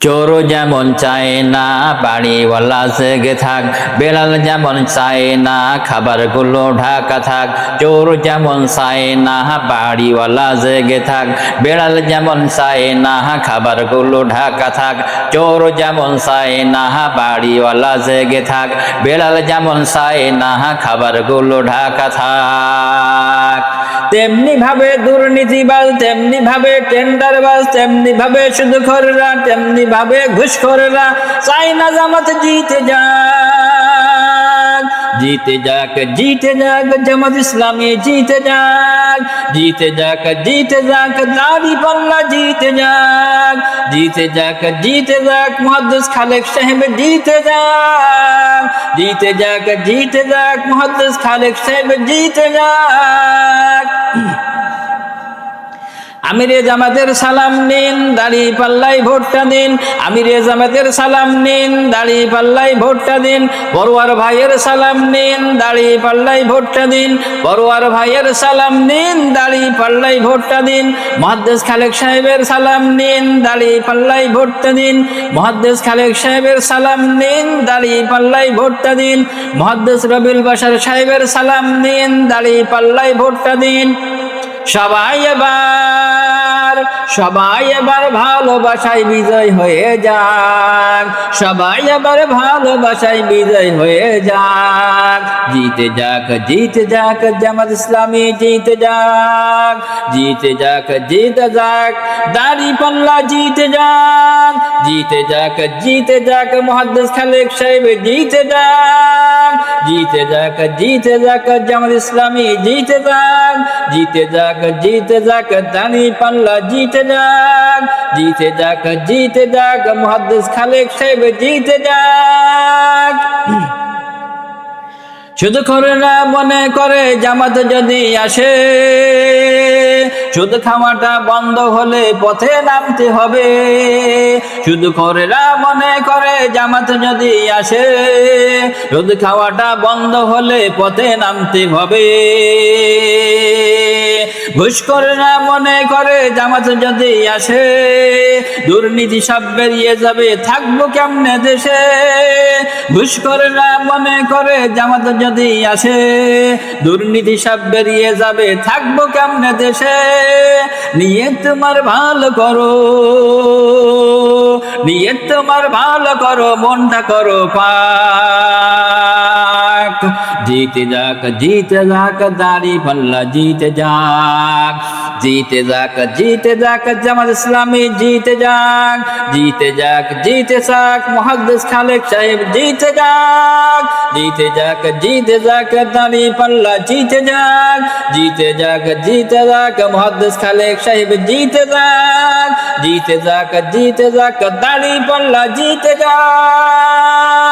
চোর যেমন চায় না বাড়িওয়ালা জেগে থাক, বেলাল যেমন চায় না খাবারগুলো ঢাকা থাক। চোর যেমন চায় না বাড়িওয়ালা জেগে থাক, বেলাল যেমন চায় না খাবারগুলো ঢাকা থাক। চোর যেমন চায় না বাড়িওয়ালা জেগে থাক, বেলাল যেমন চায় না খাবারগুলো ঢাকা থাক। তেমনি ভাবে দুর্নীতিবাজ, তেমনি ভাবে টেন্ডারবাজ, তেমনি ভাবে সুদখোররা, তেমনি ভাবে ঘুষখোররা চায় না জামাত জিতে যাক। জিতে যাক, জিতে যাক জামাত ইসলামী জিতে যাক। জিতে যাক, জিতে যাক দাঁড়িপাল্লা জিতে যাক। জিতে যাক, জিতে যাক মুহাদ্দিস খালেক সাহেব জিতে যাক। জিতে যাক, জিতে যাক মুহাদ্দিস খালেক সাহেব জিতে যাক। আমিরে জামাতের সালাম নিন, দাড়ি পাল্লাই ভোটটা দিন। আমিরে জামাতের সালাম নিন, দাড়ি পাল্লাই ভোটটা দিন। বড়ুয়ার ভাইয়ের সালাম নিন, দাড়ি পাল্লাই ভোটটা দিন। বড়ুয়ার ভাইয়ের সালাম নিন, দাড়ি পাল্লাই ভোটটা দিন। মুহাদ্দিস খালেক সাহেবের সালাম নিন, দাড়ি পাল্লাই ভোটটা দিন। মুহাদ্দিস খালেক সাহেবের সালাম নিন, দাড়ি পাল্লাই ভোটটা দিন। মুহাদ্দিস রবিউল বাশার সাহেবের সালাম নিন, দাড়ি পাল্লাই ভোটটা দিন। সবাই এবার ভালোবাসায় বিজয় হয়ে যাক। সবাই এবার ভালোবাসায় বিজয় হয়ে যাক। জিতে যাক, জিতে যাক জামাত ইসলামী জিতে যাক। জিতে যাক, জিতে যাক দাঁড়িপাল্লা জিতে যাক। জিতে যাক, জিতে যাক মুহাদ্দিস খালেক সাহেব জিতে যাক। জিতে যাক, জিতে যাক জামাত ইসলামী জিতে যাক। জিতে যাক, জিতে যাক দাঁড়িপাল্লা জিতে যাক। জিতে যাক, জিতে যাক মুহাদ্দিস খালেক সাহেব জিতে যাক। সুদখোররা মনে করে জামাত যদি আসে, সুদ খাওয়াটা বন্ধ হলে পথে নামতে হবে। সুদখোররা মনে করে জামাত যদি আসে, সুদ খাওয়াটা বন্ধ হলে পথে নামতে হবে। ঘুষখোররা মনে করে জামাত যদি আসে, দুর্নীতি সব বেরিয়ে যাবে থাকবো কেমনে দেশে। ঘুষখোররা মনে করে জামাত যদি আসে, দুর্নীতি সব বেরিয়ে যাবে থাকবো কেমনে দেশে। নিয়ত তোমার ভালো করো, নিয়ত তোমার ভালো করো, মনটা করো পাক। জিতে যাক, জিতে যাক দাঁড়িপাল্লা জিতে যাক। জিতে যাক, জিতে যাক জামাত ইসলামী জিতে যাক। জিতে যাক, জিতে যাক মুহাদ্দিস খালেক সাহেব জিতে যাক। জিতে যাক, জিতে যাক দাঁড়িপাল্লা জিতে যাক। জিতে যাক, জিতে যাক মুহাদ্দিস খালেক সাহেব জিতে যাক। জিতে যাক, জিতে যাক দাঁড়িপাল্লা জিতে যাক।